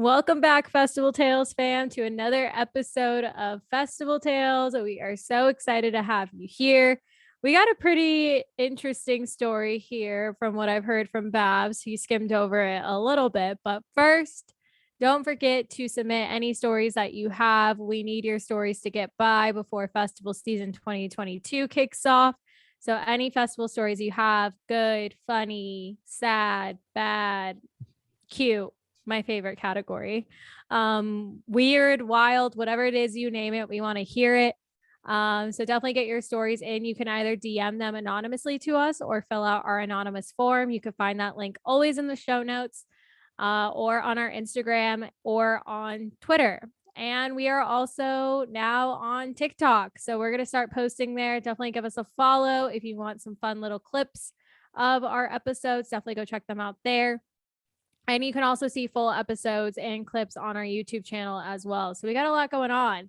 Welcome back, Festival Tales fam, to another episode of Festival Tales. We are so excited to have you here. We got a pretty interesting story here from what I've heard from Babs. He skimmed over it a little bit, but first, don't forget to submit any stories that you have. We need your stories to get by before festival season 2022 kicks off. So any festival stories you have, good, funny, sad, bad, cute, my favorite category. Weird, wild, whatever it is, you name it, we want to hear it. So definitely get your stories in. You can either DM them anonymously to us or fill out our anonymous form. You can find that link always in the show notes, or on our Instagram or on Twitter. And we are also now on TikTok. So we're going to start posting there. Definitely give us a follow if you want some fun little clips of our episodes. Definitely go check them out there. And you can also see full episodes and clips on our YouTube channel as well. So we got a lot going on.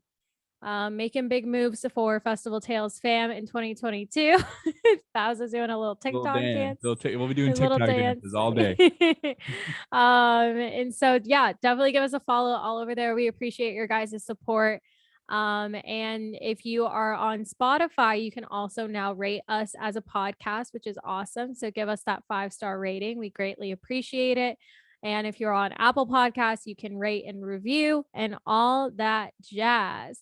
Making big moves for Festival Tales fam in 2022. Bowz is doing a little TikTok dance. We'll be doing TikTok dances all day. And so, yeah, definitely give us a follow all over there. We appreciate your guys' support. And if you are on Spotify, you can also now rate us as a podcast, which is awesome. So give us that 5-star rating. We greatly appreciate it. And if you're on Apple Podcasts, you can rate and review and all that jazz.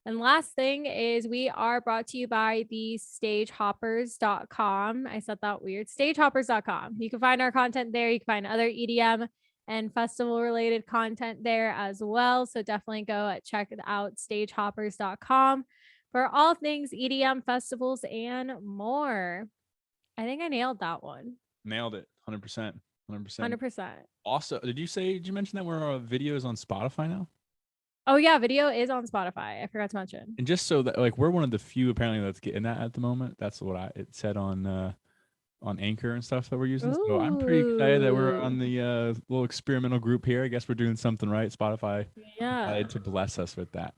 And last thing is we are brought to you by the stagehoppers.com. I said that weird. Stagehoppers.com. You can find our content there. You can find other EDM and festival related content there as well. So definitely go check it out, stagehoppers.com, for all things EDM festivals and more. I think I nailed that one. Nailed it. 100%. 100%. Also, did you mention that we're videos on Spotify now? Oh yeah, video is on Spotify. I forgot to mention. And just so that we're one of the few apparently that's getting that at the moment. That's what it said on Anchor and stuff that we're using. Ooh. So I'm pretty excited that we're on the little experimental group here. I guess we're doing something right. Spotify decided to bless us with that.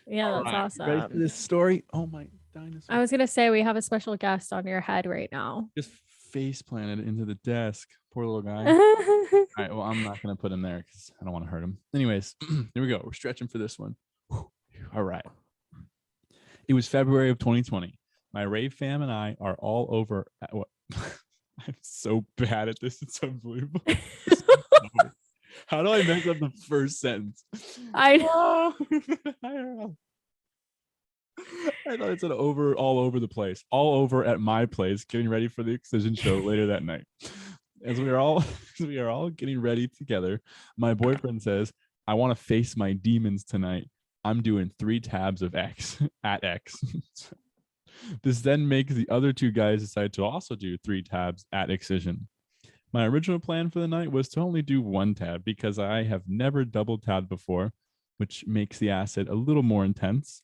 Yeah, that's awesome. Ready for this story? Oh my dinosaur! I was gonna say we have a special guest on your head right now. Just face planted into the desk. Poor little guy. All right, well, I'm not gonna put him there because I don't want to hurt him. Anyways, here we go. We're stretching for this one. All right. It was February of 2020. My rave fam and I are all over at what? I'm so bad at this. It's unbelievable. How do I mess up the first sentence? I know. I don't know. I thought it said all over the place, all over at my place, getting ready for the Excision show later that night. As we are all getting ready together, my boyfriend says, "I want to face my demons tonight. I'm doing 3 tabs of X at X." This then makes the other 2 guys decide to also do 3 tabs at Excision. My original plan for the night was to only do 1 tab because I have never double tabbed before, which makes the acid a little more intense.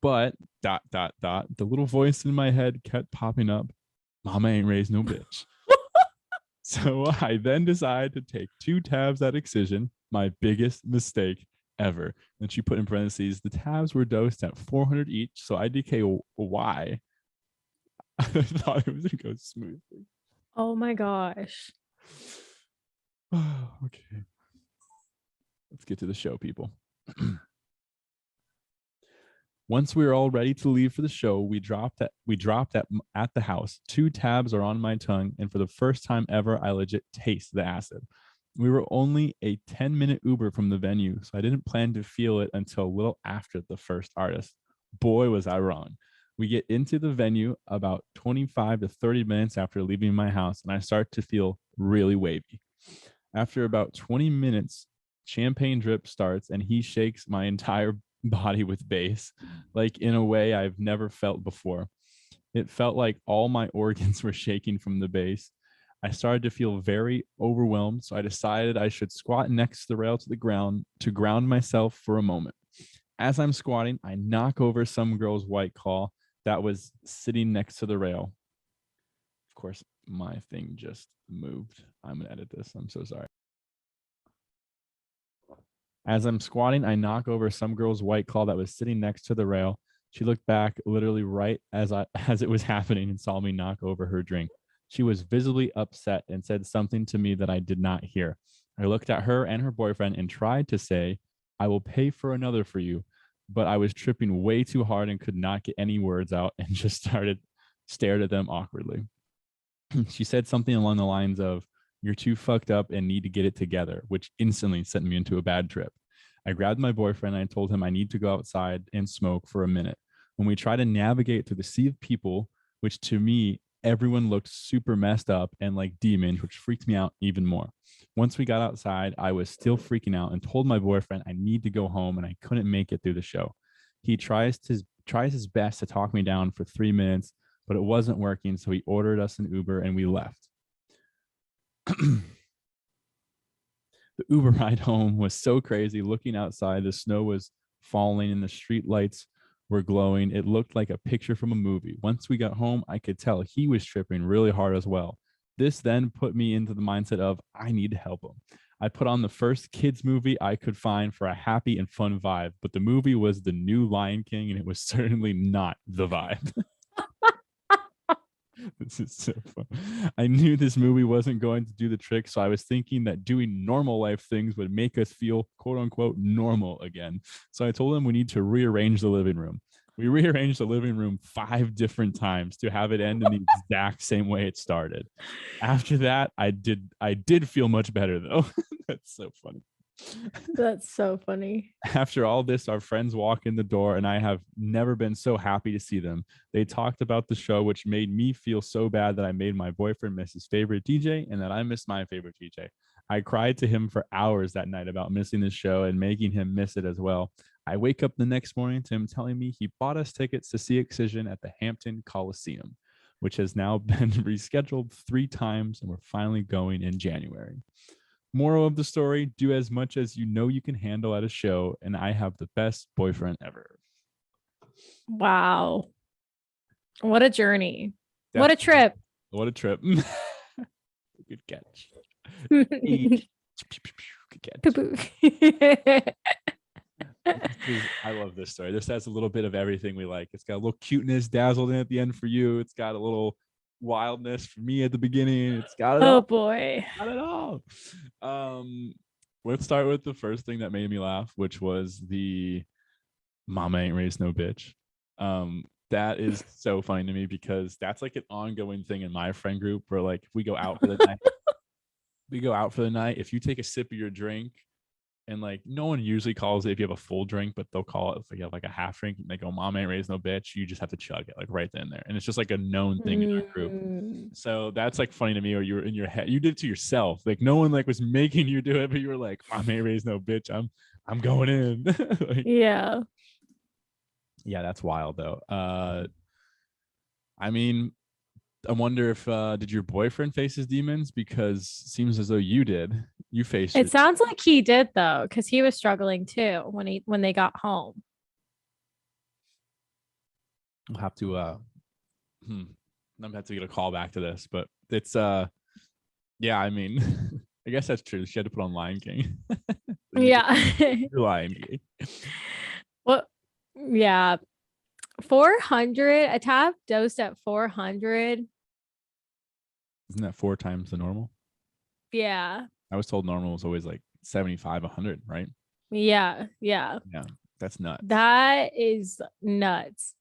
But ... the little voice in my head kept popping up. Mama ain't raised no bitch. So I then decided to take 2 tabs at Excision, my biggest mistake ever. And she put in parentheses, the tabs were dosed at 400 each, so IDK Y. I thought it was going to go smoothly. Oh my gosh. Okay. Let's get to the show, people. Once we were all ready to leave for the show, we dropped at the house. 2 tabs are on my tongue, and for the first time ever, I legit taste the acid. We were only a 10-minute Uber from the venue, so I didn't plan to feel it until a little after the first artist. Boy, was I wrong. We get into the venue about 25 to 30 minutes after leaving my house, and I start to feel really wavy. After about 20 minutes, champagne drip starts, and he shakes my entire body with bass, like in a way I've never felt before. It felt like all my organs were shaking from the bass. I started to feel very overwhelmed, so I decided I should squat next to the rail to the ground to ground myself for a moment. As I'm squatting, I knock over some girl's White Claw that was sitting next to the rail. Of course, my thing just moved. I'm gonna edit this. I'm so sorry. As I'm squatting, I knock over some girl's White Claw that was sitting next to the rail. She looked back literally right as it was happening and saw me knock over her drink. She was visibly upset and said something to me that I did not hear. I looked at her and her boyfriend and tried to say, I will pay for another for you. But I was tripping way too hard and could not get any words out and just stared at them awkwardly. She said something along the lines of, you're too fucked up and need to get it together, which instantly sent me into a bad trip. I grabbed my boyfriend and I told him I need to go outside and smoke for a minute. When we tried to navigate through the sea of people, which to me, everyone looked super messed up and like demons, which freaked me out even more. Once we got outside, I was still freaking out and told my boyfriend I need to go home and I couldn't make it through the show. He tries his best to talk me down for 3 minutes, but it wasn't working. So he ordered us an Uber and we left. The Uber ride home was so crazy. Looking outside, the snow was falling and the street lights were glowing. It looked like a picture from a movie. Once we got home, I could tell he was tripping really hard as well. This then put me into the mindset of I need to help him. I put on the first kids movie I could find for a happy and fun vibe, but the movie was the new Lion King and it was certainly not the vibe. This is so fun. I knew this movie wasn't going to do the trick, so I was thinking that doing normal life things would make us feel quote unquote normal again. So I told him we need to rearrange the living room. We rearranged the living room 5 different times to have it end in the exact same way it started. After that, I did feel much better though. That's so funny. That's so funny. After all this, our friends walk in the door, and I have never been so happy to see them. They talked about the show, which made me feel so bad that I made my boyfriend miss his favorite DJ and that I missed my favorite DJ. I cried to him for hours that night about missing the show and making him miss it as well. I wake up the next morning to him telling me he bought us tickets to see Excision at the Hampton Coliseum, which has now been rescheduled 3 times, and we're finally going in January. Moral of the story, do as much as you know you can handle at a show, and I have the best boyfriend ever. Wow. What a journey. That's, what a trip. What a trip. Good catch. Good catch. I love this story. This has a little bit of everything we like. It's got a little cuteness dazzled in at the end for you. It's got a little wildness for me at the beginning. It's got it all. Oh boy. Got it all. Let's start with the first thing that made me laugh, which was the mama ain't raised no bitch. That is so funny to me because that's like an ongoing thing in my friend group where like if we go out for the night, if you take a sip of your drink and like no one usually calls it if you have a full drink, but they'll call it if you have like a half drink and they go, mom ain't raised no bitch, you just have to chug it like right then and there. And it's just like a known thing in our group. So that's like funny to me, or you're in your head, you did it to yourself. Like no one like was making you do it, but you were like, mom ain't raised no bitch. I'm going in. Like, yeah. Yeah, that's wild though. I mean, I wonder if did your boyfriend face his demons? Because it seems as though you did. You faced it. Sounds like he did though, because he was struggling too when they got home. I'll have to I'm gonna have to get a call back to this, but it's yeah, I mean I guess that's true. She had to put on Lion King. Yeah. Lion King. Well, yeah. 400, a tab dosed at 400. Isn't that 4 times the normal? Yeah. I was told normal was always like 75, 100, right? Yeah. That's nuts. That is nuts.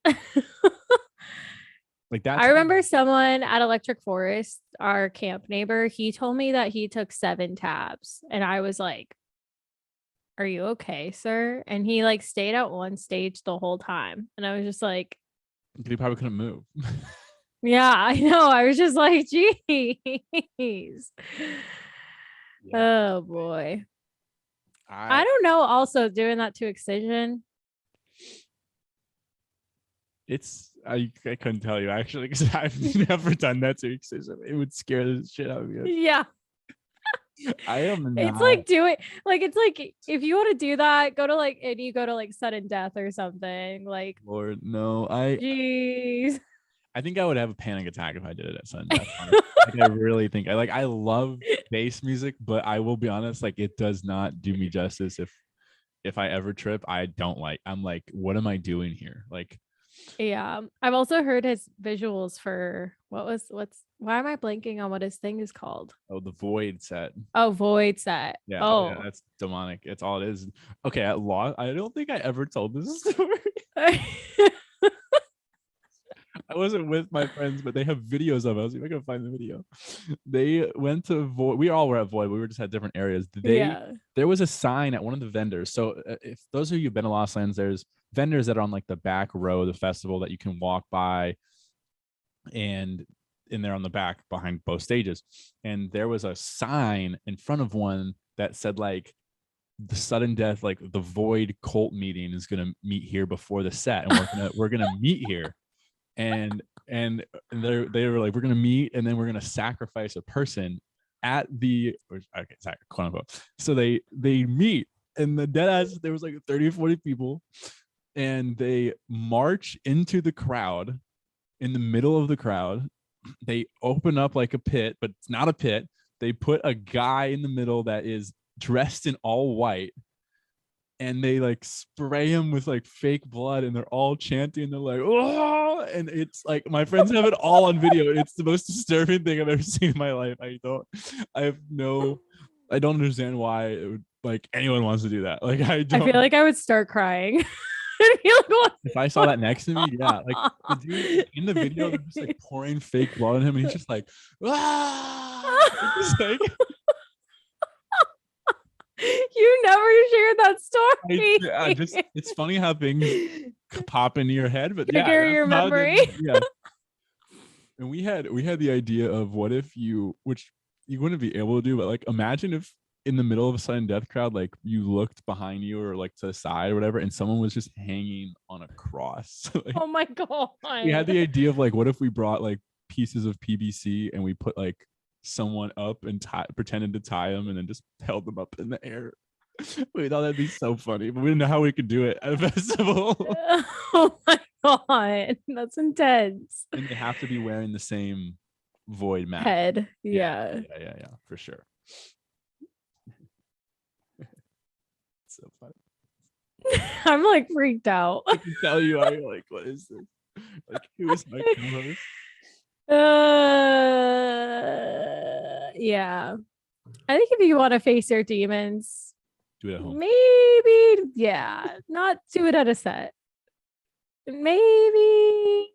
Like that. I remember someone at Electric Forest, our camp neighbor, he told me that he took 7 tabs, and I was like, are you okay, sir? And he like stayed at one stage the whole time, and I was just like, he probably couldn't move. yeah, I know. I was just like, geez. Yeah. Oh boy. I don't know. Also doing that to Excision. I couldn't tell you actually because I've never done that to Excision. It would scare the shit out of me. Yeah. I am not. It's like it's like if you want to do that, go to like sudden death or something. Like Lord, no. Jeez. I think I would have a panic attack if I did it at sudden death. Like, I really think I love bass music, but I will be honest, like it does not do me justice if I ever trip. I'm like, what am I doing here? Like Yeah. I've also heard his visuals for why am I blanking on what his thing is called? Oh, the Void set. Oh, Void Set. Yeah, Oh. that's demonic. It's all it is. Okay, at law, I don't think I ever told this story. I wasn't with my friends, but they have videos of it. I was like, I can find the video. They went to Void. We all were at Void. We were just at different areas. Yeah. There was a sign at one of the vendors. So if those of you who've been to Lost Lands, there's vendors that are on like the back row of the festival that you can walk by, and in there on the back behind both stages. And there was a sign in front of one that said like the sudden death, like the Void cult meeting is gonna meet here before the set, and we're gonna meet here. And they were like, we're gonna meet, and then we're gonna sacrifice a person at the quote unquote. So they meet, and the dead ass, there was like 30 or 40 people, and they march into the crowd. In the middle of the crowd, they open up like a pit, but it's not a pit. They put a guy in the middle that is dressed in all white, and they like spray him with like fake blood, and they're all chanting. They're like, oh, and it's like my friends have it all on video. It's the most disturbing thing I've ever seen in my life. I don't understand why it would, like, anyone wants to do that. Like, I feel like I would start crying. If I saw that next to me, yeah, like the dude in the video, they're just like pouring fake blood on him, and he's just like, like, you never shared that story. It's funny how things pop into your head, but trigger your memory. Yeah. And we had the idea of what if which you wouldn't be able to do, but like imagine if in the middle of a sudden death crowd, like you looked behind you or like to the side or whatever, and someone was just hanging on a cross. Like, oh my god. We had the idea of like, what if we brought like pieces of PVC and we put like someone up and pretended to tie them and then just held them up in the air. We thought that'd be so funny, but we didn't know how we could do it at a festival. Oh my god, that's intense. And they have to be wearing the same Void mask. Head. Yeah, for sure. So funny. I'm like freaked out. I can tell you, I'm like, what is this? Like, who is my co-host? Yeah. I think if you want to face your demons, do it at home. Maybe, yeah. Not do it at a set. Maybe,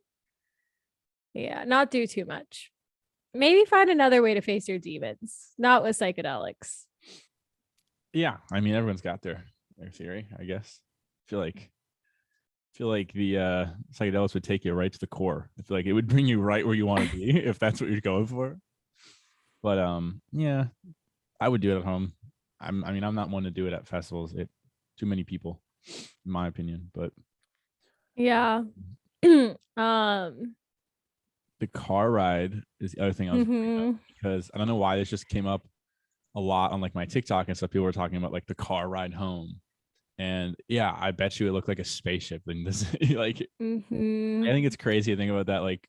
yeah. Not do too much. Maybe find another way to face your demons, not with psychedelics. Yeah, I mean, everyone's got their theory, I guess. I feel like the psychedelics would take you right to the core. I feel like it would bring you right where you want to be if that's what you're going for. But yeah, I would do it at home. I'm not one to do it at festivals. Too many people, in my opinion. But yeah, the car ride is the other thing I was bringing up, because I don't know why this just came up a lot on like my TikTok and stuff. People were talking about like the car ride home, and yeah, I bet you it looked like a spaceship. And this, like, I think it's crazy to think about that. Like,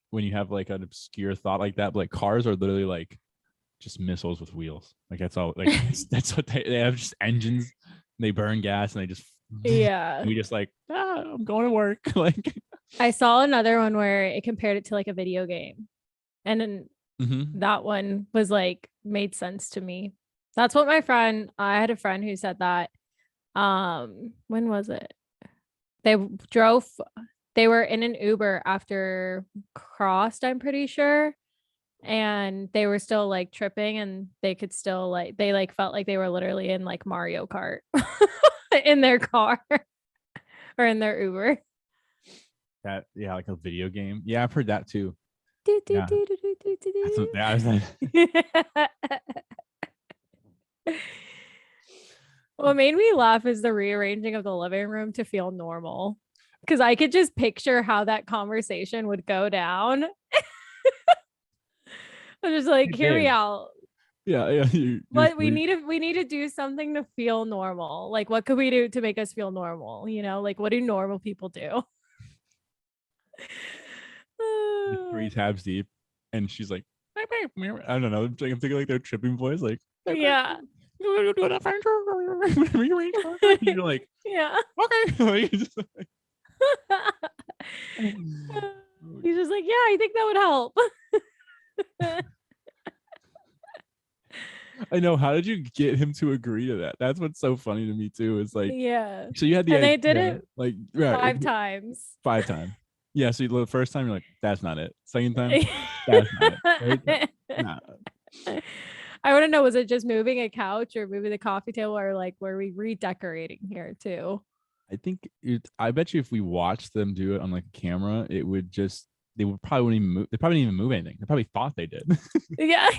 when you have like an obscure thought like that, but like cars are literally like just missiles with wheels. Like, that's all. Like, that's what they have, just engines. They burn gas and they just we just like, I'm going to work. Like, I saw another one where it compared it to like a video game, and then that one was like made sense to me. That's what I had a friend who said that. When was it? They were in an Uber after crossed, I'm pretty sure, and they were still like tripping, and they could still like, they like felt like they were literally in like Mario Kart in their car or in their Uber. That, yeah, like a video game. Yeah, I've heard that too. Yeah. What made me laugh is the rearranging of the living room to feel normal, because I could just picture how that conversation would go down. I'm just like, hear me out. Yeah. But we need to do something to feel normal. Like, what could we do to make us feel normal? You know, like, what do normal people do? 3 tabs deep, and she's like, I don't know. I'm thinking like their tripping voice, like, yeah. You're like, yeah. okay. He's just like, yeah, I think that would help. I know. How did you get him to agree to that? That's what's so funny to me too. Is like, Yeah. so you had the And they did idea, it like, right, 5 times. 5 times. Yeah. So the first time you're like, that's not it. Second time, that's not it. Third time, nah. I want to know, was it just moving a couch or moving the coffee table, or like were we redecorating here too? I think I bet you if we watched them do it on like a camera, it would just they would probably wouldn't even move. They probably didn't even move anything. They probably thought they did. Yeah.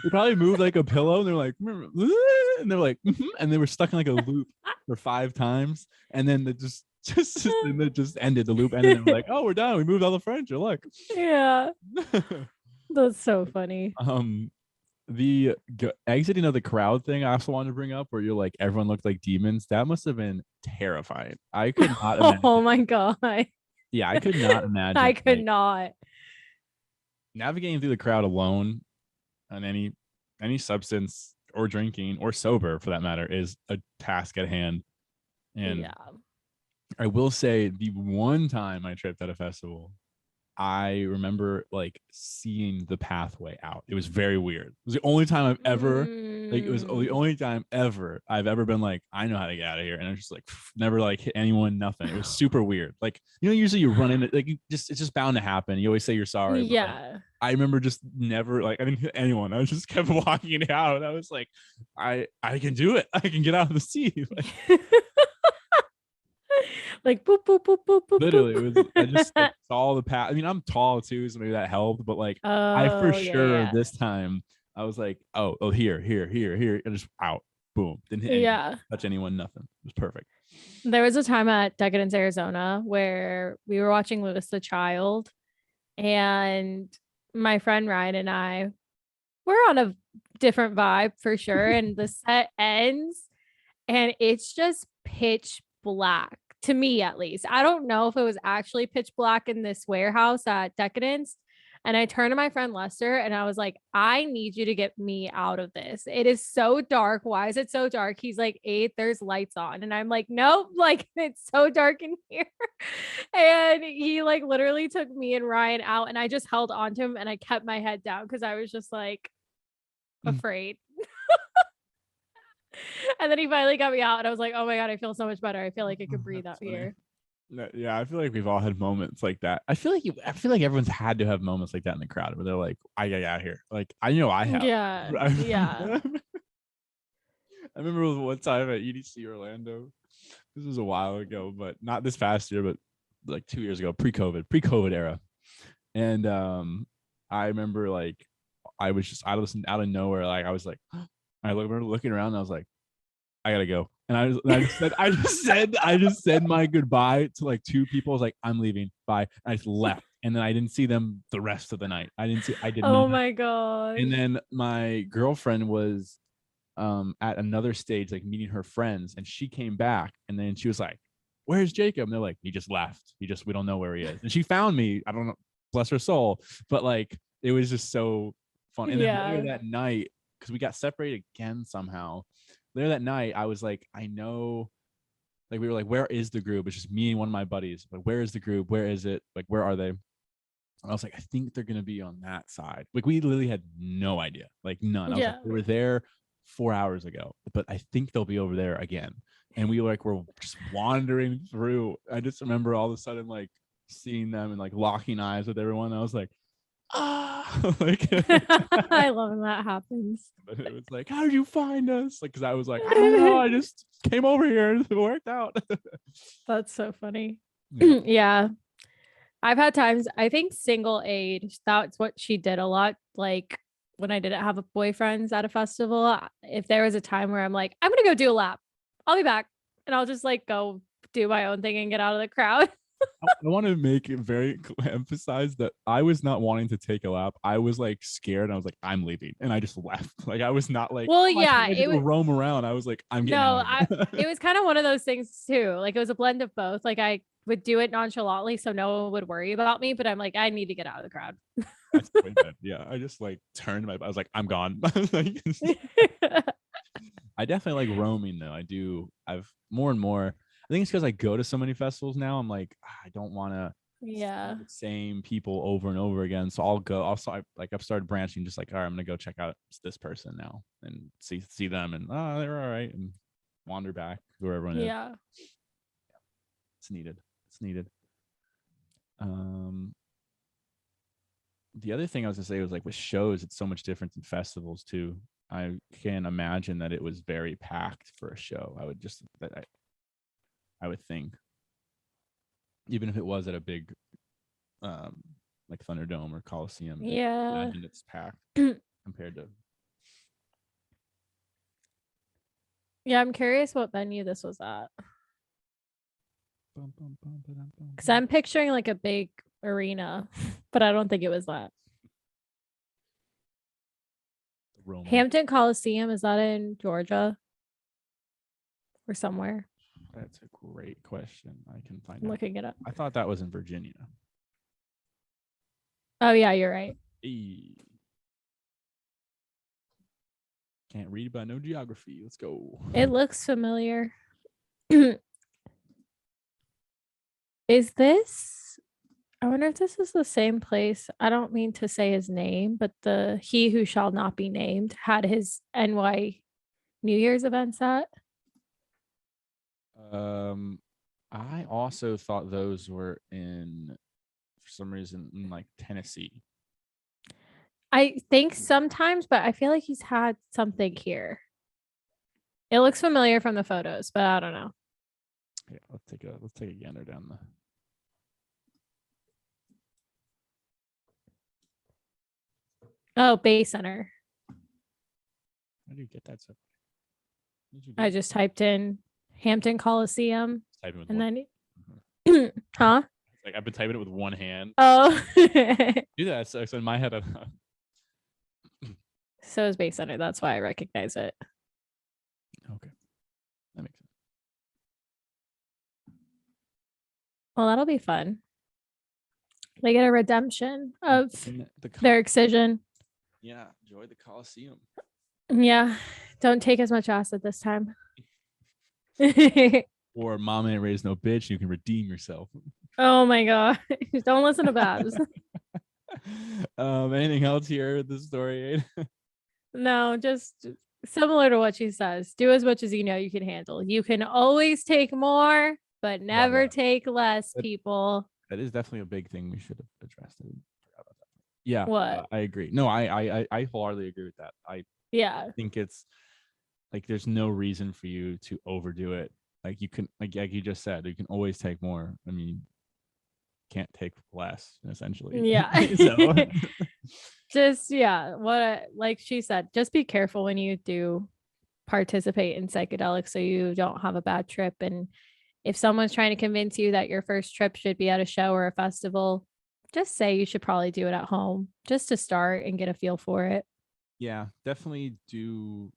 They probably moved like a pillow, and they're like, and they're like, and they were stuck in like a loop for 5 times, and then it and it just ended. The loop ended, and we're like, oh, we're done. We moved all the furniture. Look. Yeah. That's so funny. The exiting of the crowd thing I also wanted to bring up, where you're like everyone looked like demons. That must have been terrifying. I could not imagine. Oh my God. Yeah, I could not imagine. I could not. Navigating through the crowd alone on any substance or drinking or sober for that matter is a task at hand. And yeah. I will say the one time I tripped at a festival, I remember like seeing the pathway out. It was very weird. It was the only time I've ever like it was the only time ever I've ever been like, I know how to get out of here. And I'm just like never like hit anyone, nothing. It was super weird. Like, usually you run into like it's just bound to happen. You always say you're sorry. Yeah. Like, I remember just never like I didn't hit anyone. I just kept walking out. I was like, I can do it. I can get out of the seat. Like, like boop boop boop boop boop. literally, it was. I just like, saw the path. I mean, I'm tall too, so maybe that helped. But like, I for sure this time I was like, oh, here, and just out, boom. Didn't hit anyone, touch anyone, nothing. It was perfect. There was a time at Decadence, Arizona, where we were watching Lewis the Child, and my friend Ryan and I were on a different vibe for sure. And the set ends, and it's just pitch black. To me, at least. I don't know if it was actually pitch black in this warehouse at Decadence. And I turned to my friend Lester and I was like, I need you to get me out of this. It is so dark. Why is it so dark? He's like, 8, there's lights on. And I'm like, nope, like it's so dark in here. And he like literally took me and Ryan out, and I just held on to him and I kept my head down because I was just like afraid. And then he finally got me out, and I was like, oh my God, I feel so much better. I feel like I could breathe out here. Yeah, I feel like we've all had moments like that. I feel like everyone's had to have moments like that in the crowd where they're like, I got out here. Like, I know I have. Yeah. Yeah. I remember one time at EDC Orlando. This was a while ago, but not this past year, but like 2 years ago, pre-COVID era. And I remember like I was just out of nowhere, like I was like, I remember looking around and I was like, I gotta go. And I just said my goodbye to like 2 people. I was like, I'm leaving. Bye. And I just left. And then I didn't see them the rest of the night. I didn't. Oh my God. And then my girlfriend was at another stage, like meeting her friends, and she came back, and then she was like, where's Jacob? And they're like, he just left. We don't know where he is. And she found me. I don't know, bless her soul. But like it was just so fun. And then later that night, because we got separated again somehow. Later that night, I was like, I know, like we were like, where is the group? It's just me and one of my buddies. Like, where is the group? Where is it? Like, where are they? And I was like, I think they're gonna be on that side. Like, we literally had no idea, like none. I was like, we were there 4 hours ago, but I think they'll be over there again. And we were just wandering through. I just remember all of a sudden like seeing them and like locking eyes with everyone. I was like, like I love when that happens. But it was like, how did you find us? Like, because I was like, I don't know, I just came over here and it worked out. That's so funny. Yeah. I've had times, I think single age, that's what she did a lot. Like when I didn't have a boyfriends at a festival, if there was a time where I'm like, I'm gonna go do a lap, I'll be back, and I'll just like go do my own thing and get out of the crowd. I want to make it very emphasize that I was not wanting to take a lap. I was like scared. I was like, I'm leaving, and I just left. Like I was not like, well, yeah, it was roam around. I was like, I'm getting out. It was kind of one of those things too. Like it was a blend of both. Like I would do it nonchalantly, so no one would worry about me. But I'm like, I need to get out of the crowd. That's way bad. Yeah, I just like turned I was like, I'm gone. I definitely like roaming though. I've more and more. I think it's because I go to so many festivals now. I'm like, I don't want to Yeah. the same people over and over again. So I'll go. Also, I've started branching, just like, all right, I'm gonna go check out this person now and see them, and they're all right, and wander back where everyone is. Yeah. It's needed. It's needed. The other thing I was gonna say was, like, with shows, it's so much different than festivals too. I can imagine that it was very packed for a show. I would think, even if it was at a big, like Thunderdome or Coliseum, I Yeah. imagine it's packed compared to. Yeah, I'm curious what venue this was at. Because I'm picturing like a big arena, but I don't think it was that. Roman. Hampton Coliseum, is that in Georgia or somewhere? That's a great question. I can find I'm out. looking it up. I thought that was in Virginia. Oh yeah, you're right. Can't read, but I know geography. Let's go. It looks familiar. Is this? I wonder if this is the same place. I don't mean to say his name, but the He Who Shall Not Be Named had his NY New Year's events at. I also thought those were in, for some reason, in like Tennessee. I think sometimes, but I feel like he's had something here. It looks familiar from the photos, but I don't know. Yeah, let's take a gander down the. Oh, Bay Center. How do you get that stuff? I just typed in Hampton Coliseum, Typing with and one. then huh? Like, I've been typing it with one hand. Oh, Do that. So in my head, so is Bay Center. That's why I recognize it. okay, that makes sense. Well, that'll be fun. They get a redemption of In their excision. Yeah, enjoy the Coliseum. Yeah, don't take as much acid this time. Or Mom Ain't Raised No Bitch. You can redeem yourself. Oh my god! Don't listen to Babs. Anything else here with this story? No, just similar to what she says. Do as much as you know you can handle. You can always take more, but never take less, people. That is definitely a big thing we should have addressed. Yeah, What? I agree. No, I wholeheartedly agree with that. I think it's like, there's no reason for you to overdo it. Like, you can, like you just said, you can always take more. I mean, can't take less, essentially. Yeah. Just like she said, just be careful when you do participate in psychedelics so you don't have a bad trip. And if someone's trying to convince you that your first trip should be at a show or a festival, just say you should probably do it at home just to start and get a feel for it. Yeah, definitely do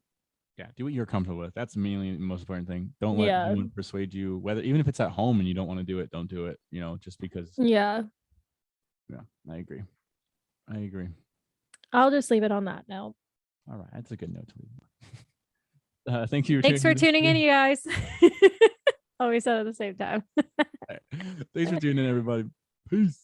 what you're comfortable with. That's mainly the most important thing. Don't let anyone persuade you, even if it's at home and you don't want to do it, don't do it, just because. Yeah, I agree. I'll just leave it on that note. All right, that's a good note to leave. Thank you. Thanks for tuning in, you guys. Oh, we said it at the same time. Thanks for tuning in, everybody. Peace.